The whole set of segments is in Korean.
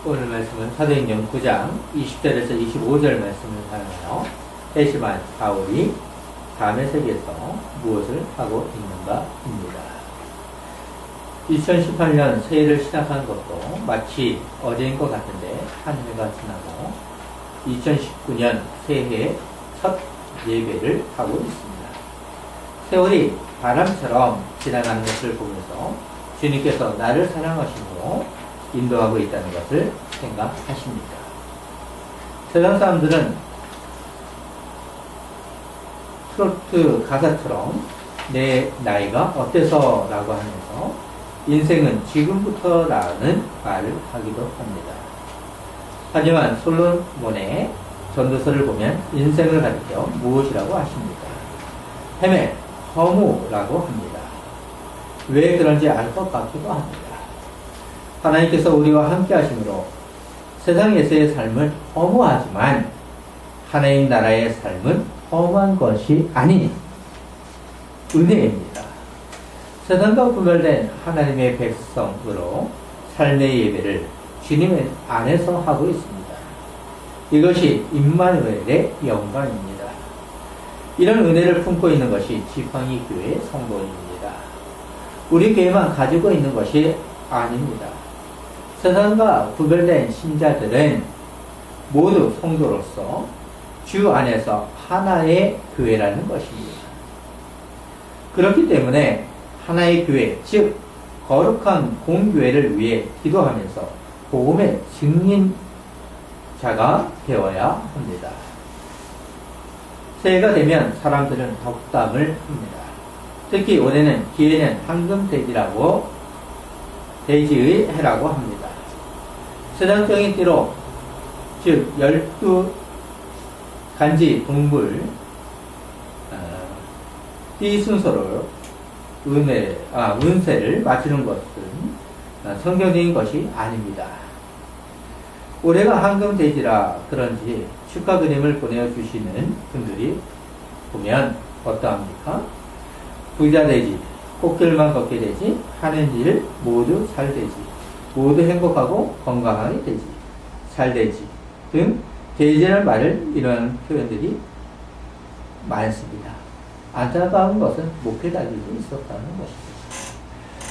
오늘 말씀은 사도행전 9장 20절에서 25절 말씀을 사용하여 세심한 바울이 다메섹에서 무엇을 하고 있는가입니다. 2018년 새해를 시작한 것도 마치 어제인 것 같은데 한 해가 지나고 2019년 새해 첫 예배를 하고 있습니다. 세월이 바람처럼 지나가는 것을 보면서 주님께서 나를 사랑하심으로 인도하고 있다는 것을 생각하십니다. 세상 사람들은 트로트 가사처럼 내 나이가 어때서 라고 하면서 인생은 지금부터라는 말을 하기도 합니다. 하지만 솔로몬의 전도서를 보면 인생을 가리켜 무엇이라고 하십니까? 헤매, 허무라고 합니다. 왜 그런지 알 것 같기도 합니다. 하나님께서 우리와 함께 하심으로 세상에서의 삶은 허무하지만 하나님 나라의 삶은 허무한 것이 아닌 은혜입니다. 세상과 구별된 하나님의 백성으로 삶의 예배를 주님 안에서 하고 있습니다. 이것이 임마누엘의 영광입니다. 이런 은혜를 품고 있는 것이 지팡이 교회 성도입니다. 우리 교회만 가지고 있는 것이 아닙니다. 세상과 구별된 신자들은 모두 성도로서 주 안에서 하나의 교회라는 것입니다. 그렇기 때문에 하나의 교회, 즉 거룩한 공교회를 위해 기도하면서 복음의 증인자가 되어야 합니다. 새해가 되면 사람들은 덕담을 합니다. 특히 올해는 기해는 황금돼지라고 돼지의 해라고 합니다. 세상적인 띠로 즉 12간지 동물 띠 순서로 운세를 맞추는 것은 성경적인 것이 아닙니다. 올해가 황금돼지라 그런지 축하 그림을 보내주시는 분들이 보면 어떠합니까? 부자되지, 꽃길만 걷게 되지, 하는 일 모두 잘 되지, 모두 행복하고 건강하게 되지, 잘 되지 등 돼지라는 말을 이런 표현들이 많습니다. 안타까운 것은 목회자들도 있었다는 것입니다.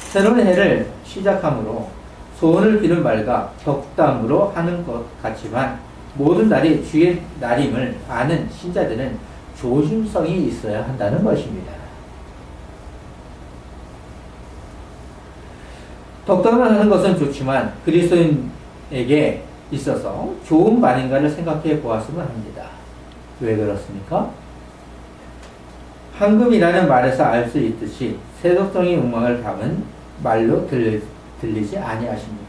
새로운 해를 시작함으로 소원을 비는 말과 덕담으로 하는 것 같지만 모든 날이 주의 날임을 아는 신자들은 조심성이 있어야 한다는 것입니다. 덕담을 하는 것은 좋지만 그리스도인에게 있어서 좋은 말인가를 생각해 보았으면 합니다. 왜 그렇습니까? 황금이라는 말에서 알 수 있듯이 세속적인 욕망을 담은 말로 들리지 아니하십니까?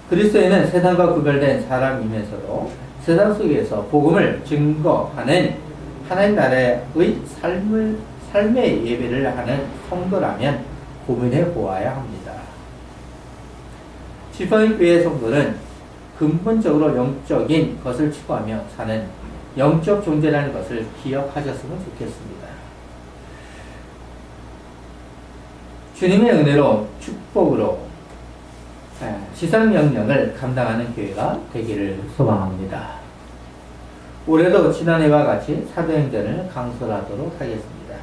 그리스도인은 세상과 구별된 사람이면서도 세상 속에서 복음을 증거하는 하나님 나라의 삶의 예배를 하는 성도라면 고민해 보아야 합니다. 지팡이 교회 성도는 근본적으로 영적인 것을 추구하며 사는 영적 존재라는 것을 기억하셨으면 좋겠습니다. 주님의 은혜로 축복으로 지상명령을 감당하는 교회가 되기를 소망합니다. 올해도 지난해와 같이 사도행전을 강설하도록 하겠습니다.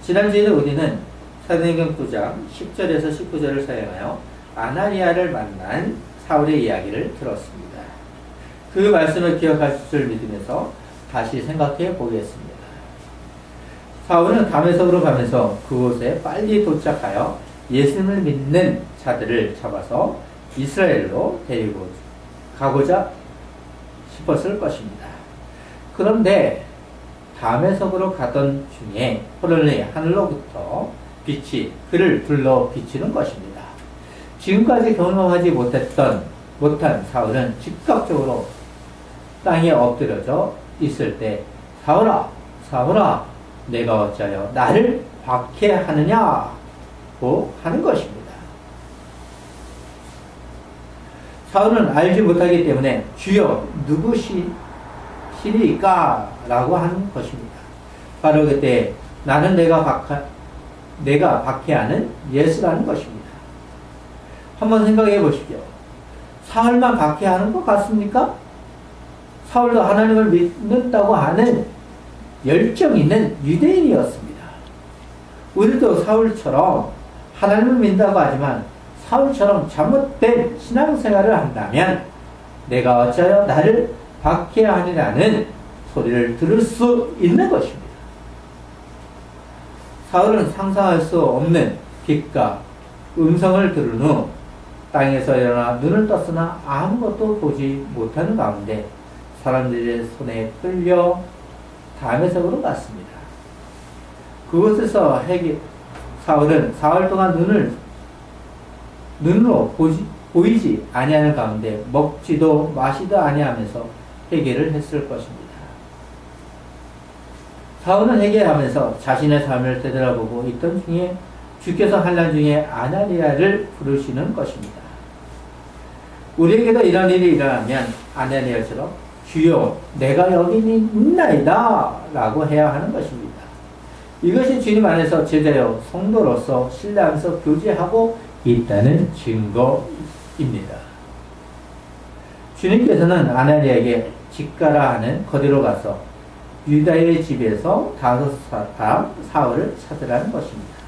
지난주에 우리는 사도행전 9장 10절에서 19절을 사용하여 아나니아를 만난 사울의 이야기를 들었습니다. 그 말씀을 기억할 줄 믿으면서 다시 생각해 보겠습니다. 사울은 다메섹으로 가면서 그곳에 빨리 도착하여 예수님을 믿는 자들을 잡아서 이스라엘로 데리고 가고자 싶었을 것입니다. 그런데 다메섹으로 가던 중에 호련히 하늘로부터 빛이 그를 둘러 비치는 것입니다. 지금까지 경험하지 못한 사울은 즉각적으로 땅에 엎드려져 있을 때 사울아, 사울아, 내가 어찌하여 나를 박해하느냐고 하는 것입니다. 사울은 알지 못하기 때문에 주여 누구시리까? 라고 하는 것입니다. 바로 그때 나는 내가 박해하는 예수라는 것입니다. 한번 생각해 보십시오. 사울만 박해하는 것 같습니까? 사울도 하나님을 믿는다고 하는 열정 있는 유대인이었습니다. 우리도 사울처럼 하나님을 믿는다고 하지만 사울처럼 잘못된 신앙생활을 한다면 내가 어찌하여 나를 박해하느냐는 소리를 들을 수 있는 것입니다. 사울은 상상할 수 없는 빛과 음성을 들은 후 땅에서 일어나 눈을 떴으나 아무것도 보지 못하는 가운데 사람들의 손에 끌려 다메섹으로 갔습니다. 그곳에서 사울은 사흘 동안 눈으로 보이지 아니하는 가운데 먹지도 마시도 아니하면서 회개를 했을 것입니다. 사울은 회개하면서 자신의 삶을 되돌아보고 있던 중에 주께서 환난 중에 아나니아를 부르시는 것입니다. 우리에게도 이런 일이 일어나면 아나니아처럼 주여 내가 여기 있나이다 라고 해야 하는 것입니다. 이것이 주님 안에서 제자여 성도로서 신뢰하면서 교제하고 있다는 증거입니다. 주님께서는 아나니아에게 직가라 하는 거리로 가서 유다의 집에서 5사람 사울을 찾으라는 것입니다.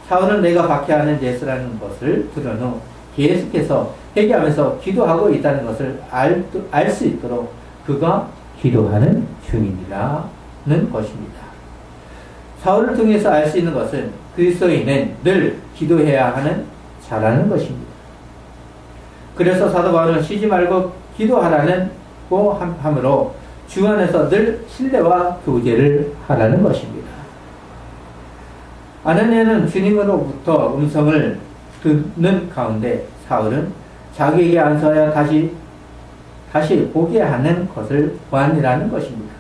사울은 내가 박해하는 예수라는 것을 들은 후 계속해서 회개하면서 기도하고 있다는 것을 알 수 있도록 그가 기도하는 중이라는 것입니다. 사울을 통해서 알 수 있는 것은 그리스도인은 늘 기도해야 하는 자라는 것입니다. 그래서 사도 바울은 쉬지 말고 기도하라는 함으로 주 안에서 늘 신뢰와 교제를 하라는 것입니다. 아나니아는 주님으로부터 음성을 듣는 가운데 사울은 자기에게 안서야 다시 보게 하는 것을 보았느라는 것입니다.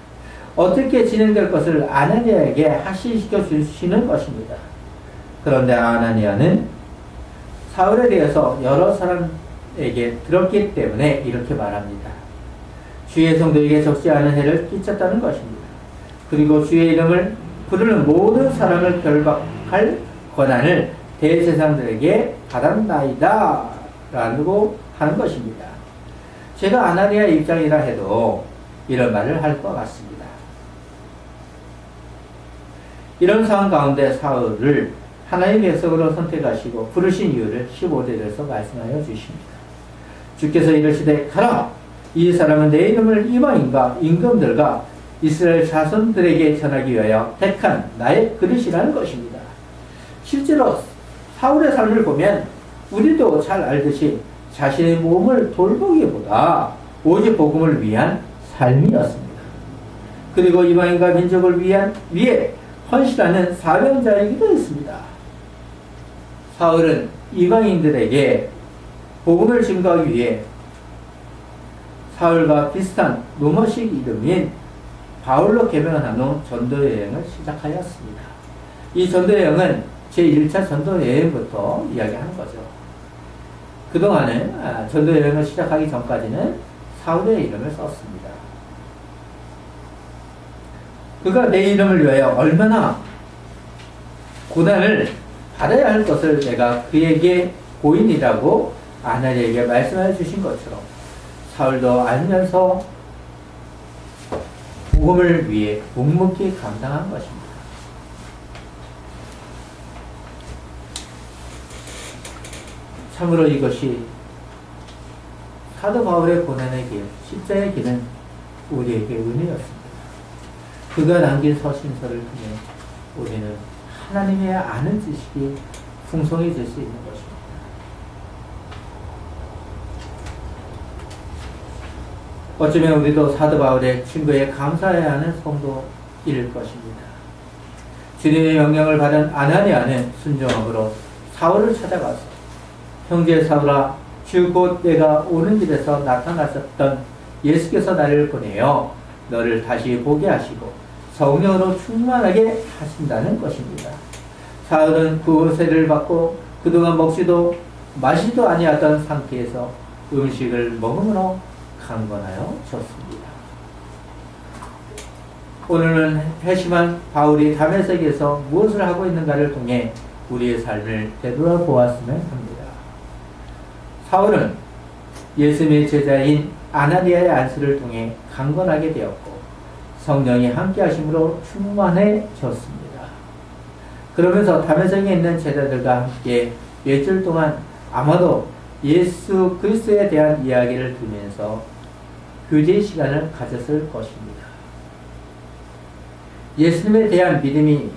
어떻게 진행될 것을 아나니아에게 하시시켜 주시는 것입니다. 그런데 아나니아는 사울에 대해서 여러 사람에게 들었기 때문에 이렇게 말합니다. 주의 성도에게 적지 않은 해를 끼쳤다는 것입니다. 그리고 주의 이름을 부르는 모든 사람을 결박할 권한을 대제사장들에게 받았나이다 라고 하는 것입니다. 제가 아나니아 입장이라 해도 이런 말을 할 것 같습니다. 이런 상황 가운데 사울을 하나님의 백성으로 선택하시고 부르신 이유를 15절에서 말씀하여 주십니다. 주께서 이르시되 가라! 이 사람은 내 이름을 이방인과 임금들과 이스라엘 자손들에게 전하기 위하여 택한 나의 그릇이라는 것입니다. 실제로 사울의 삶을 보면 우리도 잘 알듯이 자신의 몸을 돌보기보다 오직 복음을 위한 삶이었습니다. 그리고 이방인과 민족을 위해 헌신하는 사명자이기도 했습니다. 사울은 이방인들에게 복음을 증거하기 위해 사울과 비슷한 로마식 이름인 바울로 개명한 후 전도여행을 시작하였습니다. 이 전도여행은 제1차 전도여행부터 이야기하는 거죠. 그동안은 전도여행을 시작하기 전까지는 사울의 이름을 썼습니다. 그가 내 이름을 위하여 얼마나 고난을 받아야 할 것을 내가 그에게 고인이라고 아나니아에게 말씀해 주신 것처럼 사울도 알면서 복음을 위해 묵묵히 감당한 것입니다. 참으로 이것이 사도 바울의 고난의 길, 십자의 길은 우리에게 은혜였습니다. 그가 남긴 서신서를 통해 우리는 하나님의 아는 지식이 풍성해질 수 있는 것입니다. 어쩌면 우리도 사도 바울의 친구에 감사해야 하는 성도일 것입니다. 주님의 명령을 받은 아나니아는 순종함으로 사울을 찾아가서 형제 사울아, 주 곧 내가 오는 길에서 나타나셨던 예수께서 나를 보내어 너를 다시 보게 하시고 성령으로 충만하게 하신다는 것입니다. 사울은 그 세를 받고 그동안 먹지도 마시지도 아니하던 상태에서 음식을 먹음으로 강건하여 졌습니다. 오늘은 회심한 바울이 다메섹에서 무엇을 하고 있는가를 통해 우리의 삶을 되돌아보았으면 합니다. 사울은 예수님의 제자인 아나니아의 안수를 통해 강건하게 되었고 성령이 함께 하심으로 충만해졌습니다. 그러면서 다메섹에 있는 제자들과 함께 며칠 동안 아마도 예수 그리스도에 대한 이야기를 들으면서 교제 시간을 가졌을 것입니다. 예수님에 대한 믿음이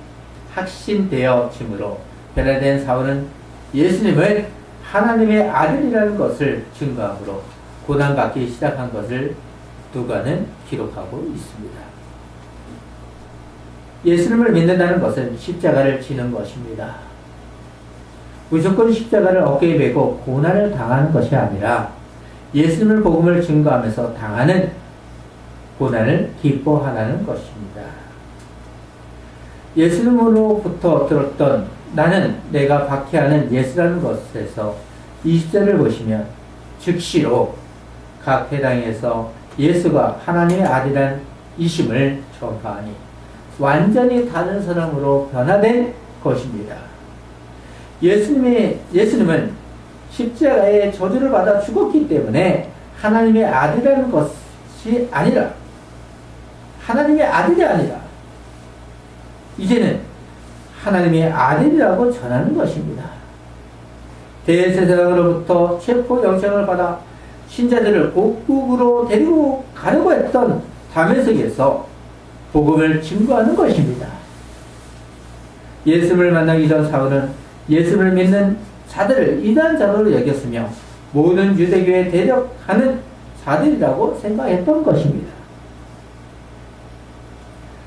확신되어지므로 변화된 사울은 예수님을 하나님의 아들이라는 것을 증거함으로 고난받기 시작한 것을 누가는 기록하고 있습니다. 예수님을 믿는다는 것은 십자가를 지는 것입니다. 무조건 십자가를 어깨에 메고 고난을 당하는 것이 아니라 예수님을 복음을 증거하면서 당하는 고난을 기뻐하는 것입니다. 예수님으로부터 들었던 나는 내가 박해하는 예수라는 것에서 20절을 보시면 즉시로 각 회당에서 예수가 하나님의 아들이란 이심을 전파하니 완전히 다른 사람으로 변화된 것입니다. 예수님은 십자가에 저주를 받아 죽었기 때문에 하나님의 아들이라는 것이 아니라 하나님의 아들이 아니라 이제는 하나님의 아들이라고 전하는 것입니다. 대제사장으로부터 체포 영장을 받아 신자들을 곡국으로 데리고 가려고 했던 다메섹에서 복음을 증거하는 것입니다. 예수를 만나기 전 사울은 예수를 믿는 자들을 이단자로 여겼으며 모든 유대교에 대적하는 자들이라고 생각했던 것입니다.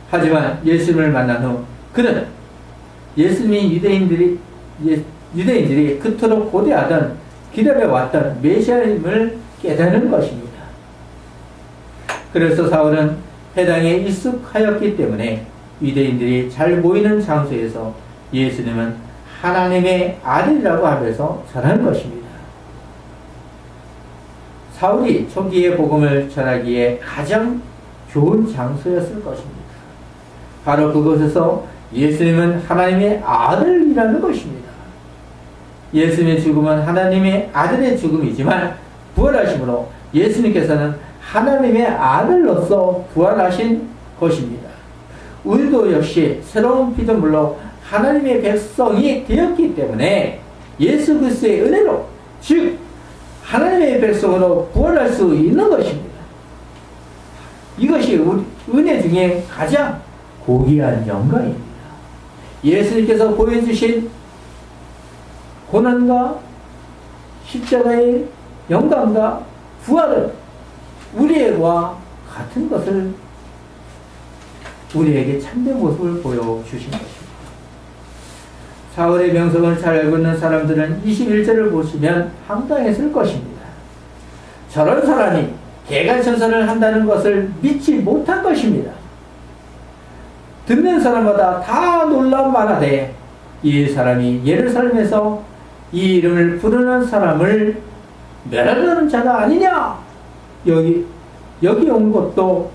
하지만 예수님을 만난 후 그는 예수님이 유대인들이 그토록 고대하던 기다려왔던 메시아임을 깨닫는 것입니다. 그래서 사울은 회당에 익숙하였기 때문에 유대인들이 잘 모이는 장소에서 예수님은 하나님의 아들이라고 하면서 전한 것입니다. 사울이 초기에 복음을 전하기에 가장 좋은 장소였을 것입니다. 바로 그곳에서 예수님은 하나님의 아들이라는 것입니다. 예수님의 죽음은 하나님의 아들의 죽음이지만 부활하심으로 예수님께서는 하나님의 아들로서 부활하신 것입니다. 우리도 역시 새로운 피조물로 하나님의 백성이 되었기 때문에 예수 그리스도의 은혜로 즉 하나님의 백성으로 부활할 수 있는 것입니다. 이것이 우리 은혜 중에 가장 고귀한 영광입니다. 예수님께서 보여주신 고난과 십자가의 영광과 부활은 우리와 같은 것을 우리에게 참된 모습을 보여주신 것입니다. 사울의 명성을 잘 알고 있는 사람들은 21절을 보시면 황당했을 것입니다. 저런 사람이 개간천선을 한다는 것을 믿지 못한 것입니다. 듣는 사람마다 다 놀라운 만하되 이 사람이 예루살렘에서 이 이름을 부르는 사람을 멸하려는 자가 아니냐? 여기 온 것도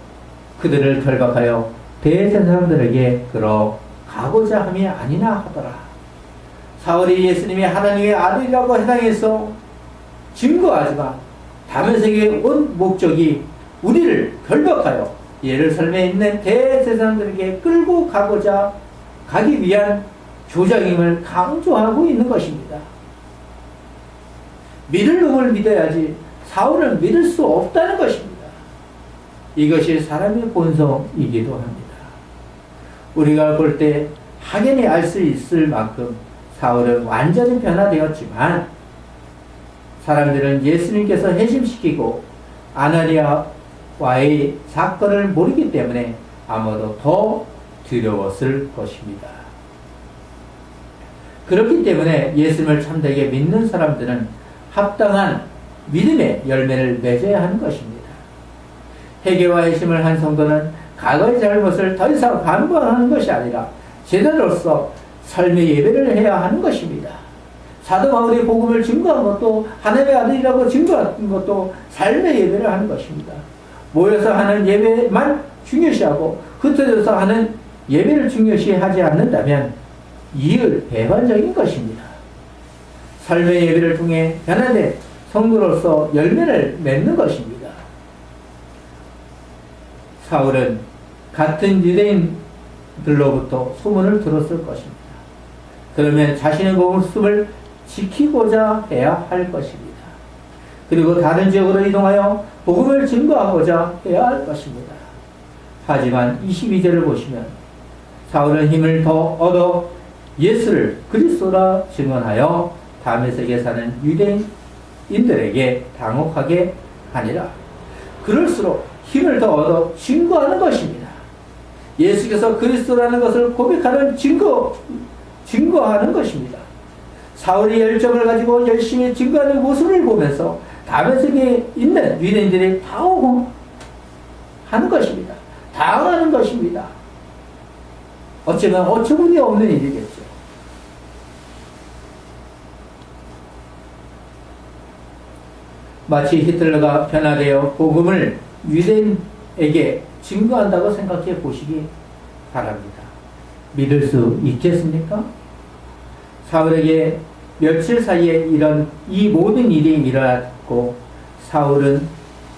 그들을 결박하여 대제사장들에게 끌어 가고자 함이 아니나 하더라. 사울이 예수님이 하나님의 아들이라고 해당해서 증거하지만 다메섹에 온 목적이 우리를 결박하여 예루살렘에 있는 대제사장들에게 끌고 가고자 가기 위한 조작임을 강조하고 있는 것입니다. 믿을 놈을 믿어야지 사울은 믿을 수 없다는 것입니다. 이것이 사람의 본성이기도 합니다. 우리가 볼 때 확연히 알 수 있을 만큼 사울은 완전히 변화되었지만 사람들은 예수님께서 회심시키고 아나니아와의 사건을 모르기 때문에 아마도 더 두려웠을 것입니다. 그렇기 때문에 예수님을 참되게 믿는 사람들은 합당한 믿음의 열매를 맺어야 하는 것입니다. 회개와 회심을 한 성도는 과거의 잘못을 더 이상 반복하는 것이 아니라 제자로서 삶의 예배를 해야 하는 것입니다. 사도 바울이 복음을 증거한 것도 하나님의 아들이라고 증거한 것도 삶의 예배를 하는 것입니다. 모여서 하는 예배만 중요시하고 흩어져서 하는 예배를 중요시하지 않는다면 이율 배반적인 것입니다. 삶의 예배를 통해 변화된 성도로서 열매를 맺는 것입니다. 사울은 같은 유대인들로부터 소문을 들었을 것입니다. 그러면 자신의 모습을 지키고자 해야 할 것입니다. 그리고 다른 지역으로 이동하여 복음을 증거하고자 해야 할 것입니다. 하지만 22절을 보시면 사울은 힘을 더 얻어 예수를 그리스도라 증언하여 다메섹에 사는 유대인들에게 당혹하게 하니라. 그럴수록 힘을 더 얻어 증거하는 것입니다. 예수께서 그리스도라는 것을 고백하는 증거하는 것입니다. 사울이 열정을 가지고 열심히 증거하는 모습을 보면서 다메섹에 있는 유대인들이 당황하는 것입니다. 당하는 것입니다. 어쩌면 어처구니 없는 일이겠죠. 마치 히틀러가 변화되어 복음을 유대인에게 증거한다고 생각해 보시기 바랍니다. 믿을 수 있겠습니까? 사울에게 며칠 사이에 이 모든 일이 일어났고 사울은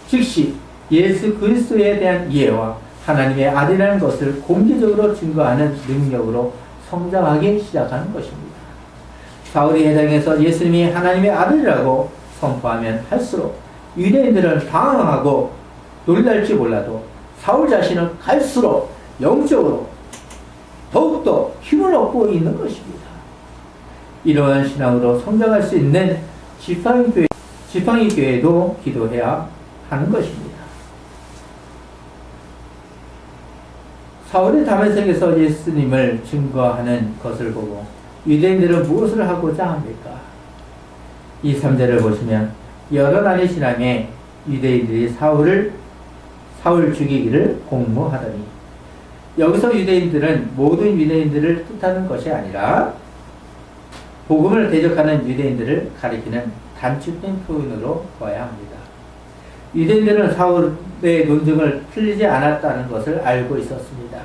즉시 예수 그리스도에 대한 이해와 하나님의 아들이라는 것을 공개적으로 증거하는 능력으로 성장하기 시작하는 것입니다. 사울이 회당에서 예수님이 하나님의 아들이라고 선포하면 할수록 유대인들은 당황하고 놀랄지 몰라도 사울 자신은 갈수록 영적으로 더욱더 힘을 얻고 있는 것입니다. 이러한 신앙으로 성장할 수 있는 지팡이 교회도 기도해야 하는 것입니다. 사울이 다메섹에서 예수님을 증거하는 것을 보고 유대인들은 무엇을 하고자 합니까? 이 3절을 보시면 여러 날이 지나매 유대인들이 사울 죽이기를 공모하더니, 여기서 유대인들은 모든 유대인들을 뜻하는 것이 아니라 복음을 대적하는 유대인들을 가리키는 단축된 표현으로 봐야 합니다. 유대인들은 사울의 논증을 틀리지 않았다는 것을 알고 있었습니다.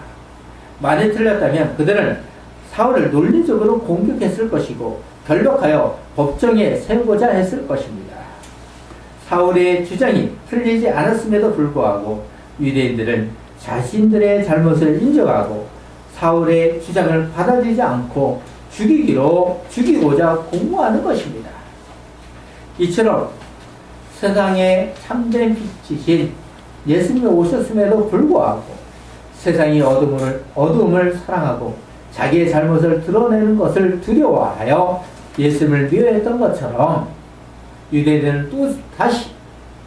만일 틀렸다면 그들은 사울을 논리적으로 공격했을 것이고 결박하여 법정에 세우고자 했을 것입니다. 사울의 주장이 틀리지 않았음에도 불구하고 유대인들은 자신들의 잘못을 인정하고 사울의 주장을 받아들이지 않고 죽이고자 공모하는 것입니다. 이처럼 세상에 참된 빛이신 예수님이 오셨음에도 불구하고 세상이 어둠을 사랑하고 자기의 잘못을 드러내는 것을 두려워하여 예수님을 미워했던 것처럼 유대인들은 또 다시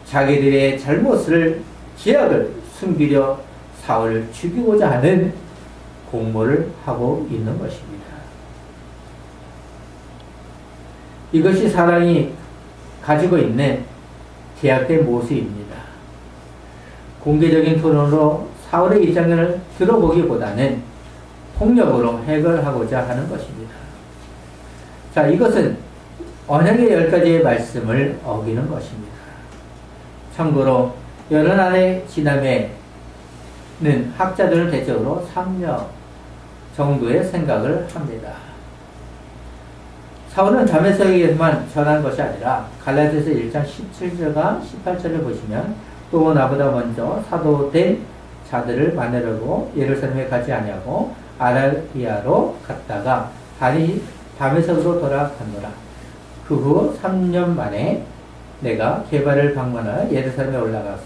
자기들의 죄악을 숨기려 사울을 죽이고자 하는 공모를 하고 있는 것입니다. 이것이 사랑이 가지고 있는 제약된 모습입니다. 공개적인 토론으로 사울의 입장을 들어보기보다는 폭력으로 해결하고자 하는 것입니다. 자, 이것은 언약의 10가지의 말씀을 어기는 것입니다. 참고로 여러 날의 지남에는 학자들은 대체로 3년 정도의 생각을 합니다. 사울은 다메섹에만 전한 것이 아니라 갈라디아서 1장 17절과 18절을 보시면 또 나보다 먼저 사도된 자들을 만나려고 예루살렘에 가지 아니하고 아라비아로 갔다가 다시 다메섹으로 돌아갔노라. 그 후 3년 만에 내가 게바를 방문하여 예루살렘에 올라가서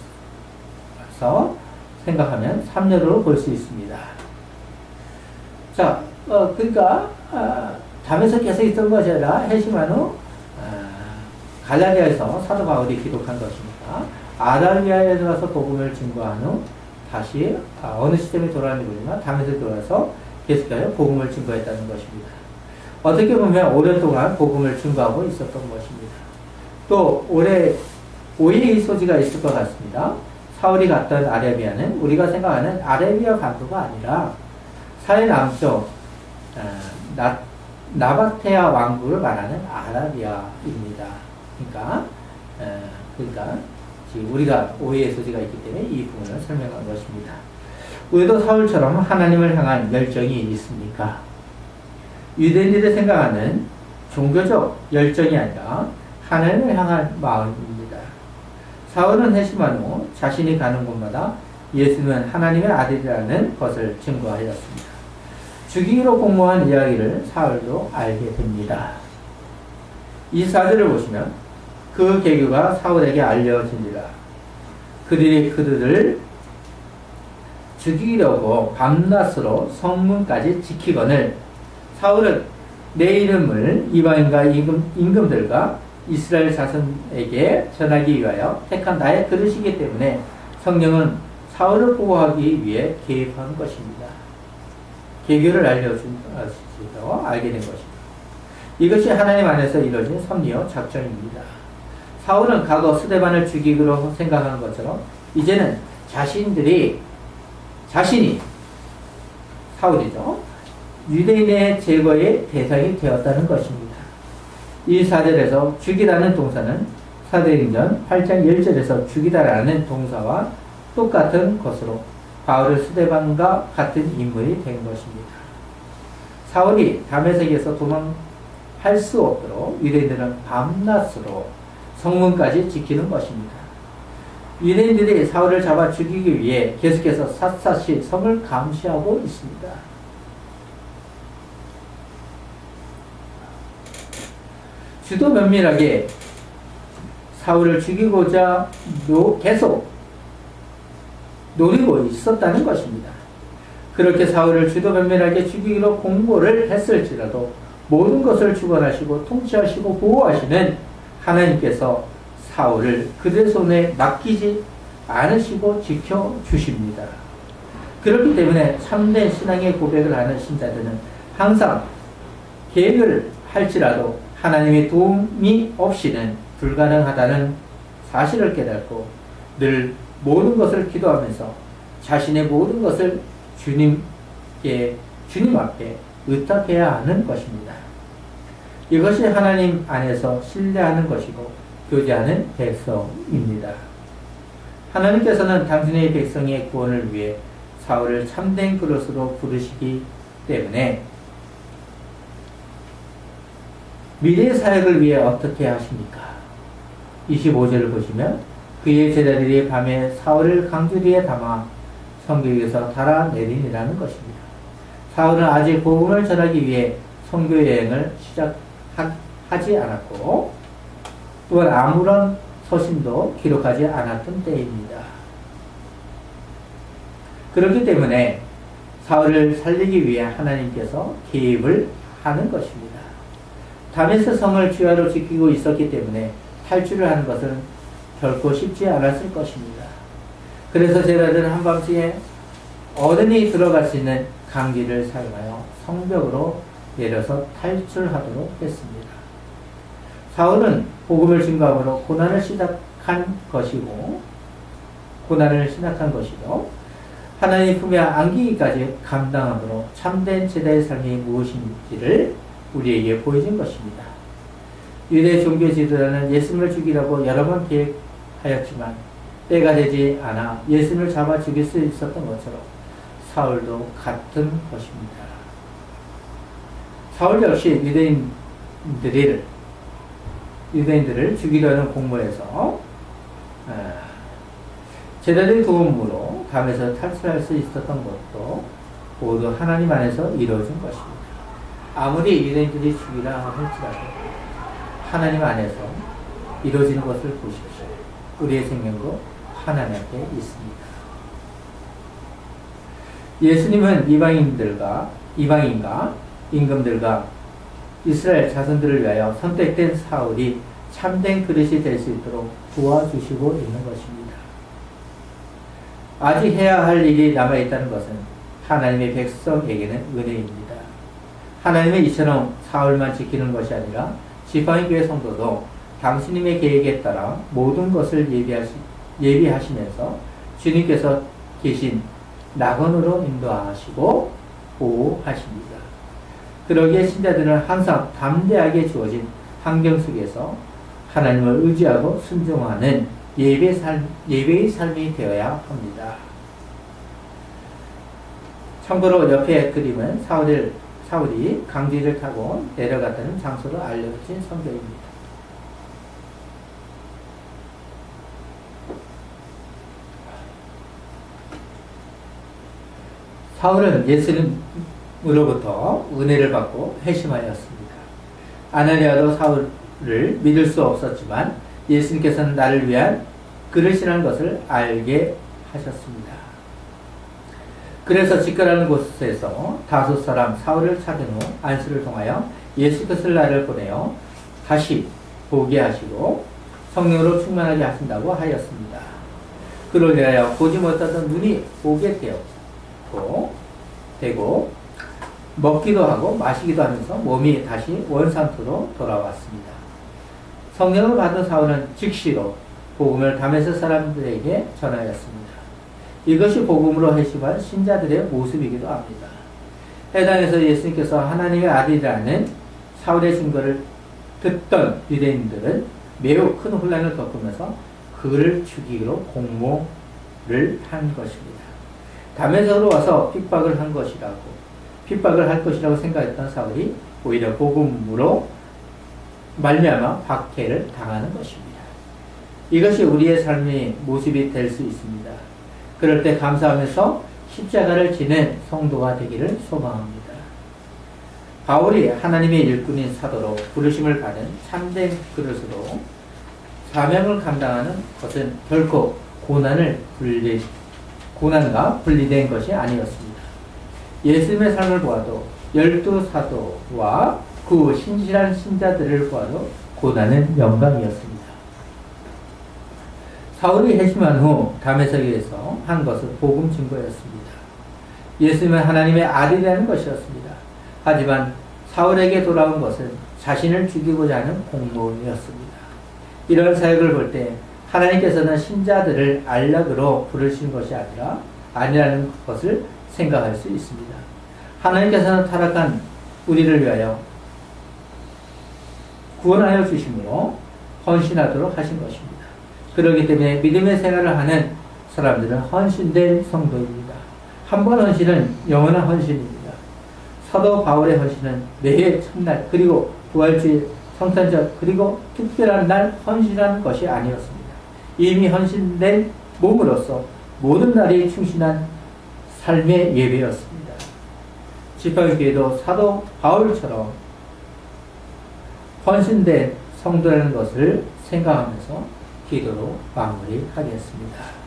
생각하면 3년으로 볼 수 있습니다. 자, 그러니까 다메섹에서 있던 것이 아니라 해심한 후 갈라디아에서 사도 바울이 기록한 것입니다. 아라비아에 들어가서 복음을 증거한 후 다시 어느 시점에 돌아왔는지 모르지만 다메섹에 돌아와서 계속하여 복음을 증거했다는 것입니다. 어떻게 보면 오랫동안 복음을 증거하고 있었던 것입니다. 또 오해의 소지가 있을 것 같습니다. 사울이 갔던 아라비아는 우리가 생각하는 아라비아 반도가 아니라 사해 남쪽 나바테아 왕국을 말하는 아라비아입니다. 그러니까 우리가 오해의 소지가 있기 때문에 이 부분을 설명한 것입니다. 우리도 사울처럼 하나님을 향한 열정이 있습니까? 유대인들이 생각하는 종교적 열정이 아니라 하나님을 향한 마음입니다. 사울은 회심한 후 자신이 가는 곳마다 예수는 하나님의 아들이라는 것을 증거하였습니다. 죽이기로 공모한 이야기를 사울도 알게 됩니다. 이 사절을 보시면 그 계교가 사울에게 알려지니라. 그들이 그들을 죽이려고 밤낮으로 성문까지 지키거늘 사울은 내 이름을 이방인과 임금들과 이스라엘 자손에게 전하기 위하여 택한 나의 그릇이기 때문에 성령은 사울을 보호하기 위해 개입한 것입니다. 계교를 알게 된 것입니다. 이것이 하나님 안에서 이루어진 섭리요 작전입니다. 사울은 과거 스데반을 죽이기로 생각하는 것처럼 이제는 자신이 사울이죠. 유대인의 제거의 대상이 되었다는 것입니다. 이 사절에서 죽이다는 동사는 사도행전 8장 10절에서 죽이다라는 동사와 똑같은 것으로 바울을 스데반과 같은 인물이 된 것입니다. 사울이 다메섹에서 도망할 수 없도록 유대인들은 밤낮으로 성문까지 지키는 것입니다. 유대인들이 사울을 잡아 죽이기 위해 계속해서 샅샅이 성을 감시하고 있습니다. 주도 면밀하게 사울을 죽이고자 계속 노리고 있었다는 것입니다. 그렇게 사울을 주도 면밀하게 죽이기로 공고를 했을지라도 모든 것을 주관하시고 통치하시고 보호하시는 하나님께서 사울을 그들의 손에 맡기지 않으시고 지켜주십니다. 그렇기 때문에 참된 신앙의 고백을 하는 신자들은 항상 계획을 할지라도 하나님의 도움이 없이는 불가능하다는 사실을 깨닫고 늘 모든 것을 기도하면서 자신의 모든 것을 주님 앞에 의탁해야 하는 것입니다. 이것이 하나님 안에서 신뢰하는 것이고 교제하는 백성입니다. 하나님께서는 당신의 백성의 구원을 위해 사울을 참된 그릇으로 부르시기 때문에 미래의 사역을 위해 어떻게 하십니까? 25절을 보시면 그의 제자들이 밤에 사울을 강주리에 담아 성벽에서 달아내리니라는 것입니다. 사울은 아직 복음을 전하기 위해 선교 여행을 시작하지 않았고 또한 아무런 서신도 기록하지 않았던 때입니다. 그렇기 때문에 사울을 살리기 위해 하나님께서 개입을 하는 것입니다. 다메섹 성을 주야로 지키고 있었기 때문에 탈출을 하는 것은 결코 쉽지 않았을 것입니다. 그래서 제자들은 한밤중에 어른이 들어갈 수 있는 강기를 사용하여 성벽으로 내려서 탈출하도록 했습니다. 사울은 복음을 증거함으로 고난을 시작한 것이고 하나님 품에 안기기까지 감당함으로 참된 제자의 삶이 무엇인지를 우리에게 보여준 것입니다. 유대 종교 지도자는 예수님을 죽이려고 여러 번 계획하였지만 때가 되지 않아 예수님을 잡아 죽일 수 있었던 것처럼 사울도 같은 것입니다. 사울 역시 유대인들을 죽이려는 공모에서 제자들의 도움으로 담에서 탈출할 수 있었던 것도 모두 하나님 안에서 이루어진 것입니다. 아무리 유대인들이 죽이라 할지라도 하나님 안에서 이루어지는 것을 보십시오. 우리의 생명도 하나님 앞에 있습니다. 예수님은 이방인과 임금들과 이스라엘 자손들을 위하여 선택된 사울이 참된 그릇이 될 수 있도록 도와주시고 있는 것입니다. 아직 해야 할 일이 남아있다는 것은 하나님의 백성에게는 은혜입니다. 하나님은 이처럼 사울만 지키는 것이 아니라 지팡이교회 성도도 당신님의 계획에 따라 모든 것을 예비하시면서 주님께서 계신 낙원으로 인도하시고 보호하십니다. 그러기에 신자들은 항상 담대하게 주어진 환경 속에서 하나님을 의지하고 순종하는 예배의 삶이 되어야 합니다. 참고로 옆에 그림은 사울이 강지를 타고 내려갔다는 장소로 알려진 성경입니다. 사울은 예수님으로부터 은혜를 받고 회심하였습니다. 아나니아도 사울을 믿을 수 없었지만 예수님께서는 나를 위한 그릇이라는 것을 알게 하셨습니다. 그래서 직거라는 곳에서 다섯 사람 사울을 찾은 후 안수를 통하여 예수께서 나를 보내어 다시 보게 하시고 성령으로 충만하게 하신다고 하였습니다. 그로 인하여 보지 못하던 눈이 보게 되고 먹기도 하고 마시기도 하면서 몸이 다시 원상태로 돌아왔습니다. 성령을 받은 사울은 즉시로 복음을 다메섹 사람들에게 전하였습니다. 이것이 복음으로 회심한 신자들의 모습이기도 합니다. 해당에서 예수님께서 하나님의 아들이라는 사울의 증거를 듣던 유대인들은 매우 큰 혼란을 겪으면서 그를 죽이기로 공모를 한 것입니다. 다메섹으로 와서 핍박을 할 것이라고 생각했던 사울이 오히려 복음으로 말미암아 박해를 당하는 것입니다. 이것이 우리의 삶의 모습이 될 수 있습니다. 그럴 때 감사하면서 십자가를 지는 성도가 되기를 소망합니다. 바울이 하나님의 일꾼인 사도로 부르심을 받은 참된 그릇으로 사명을 감당하는 것은 결코 고난과 분리된 것이 아니었습니다. 예수님의 삶을 보아도 12사도와 그 신실한 신자들을 보아도 고난은 영광이었습니다. 사울이 회심한 후 다메섹에서 한 것은 복음 증거였습니다. 예수님은 하나님의 아들이라는 것이었습니다. 하지만 사울에게 돌아온 것은 자신을 죽이고자 하는 공모였습니다. 이런 사역을 볼 때 하나님께서는 신자들을 안락으로 부르신 것이 아니라는 것을 생각할 수 있습니다. 하나님께서는 타락한 우리를 위하여 구원하여 주심으로 헌신하도록 하신 것입니다. 그렇기 때문에 믿음의 생활을 하는 사람들은 헌신된 성도입니다. 한 번 헌신은 영원한 헌신입니다. 사도 바울의 헌신은 매해 첫날 그리고 부활주일 성탄절 그리고 특별한 날 헌신하는 것이 아니었습니다. 이미 헌신된 몸으로서 모든 날이 충실한 삶의 예배였습니다. 지팡이교회도 사도 바울처럼 헌신된 성도라는 것을 생각하면서 기도로 마무리하겠습니다.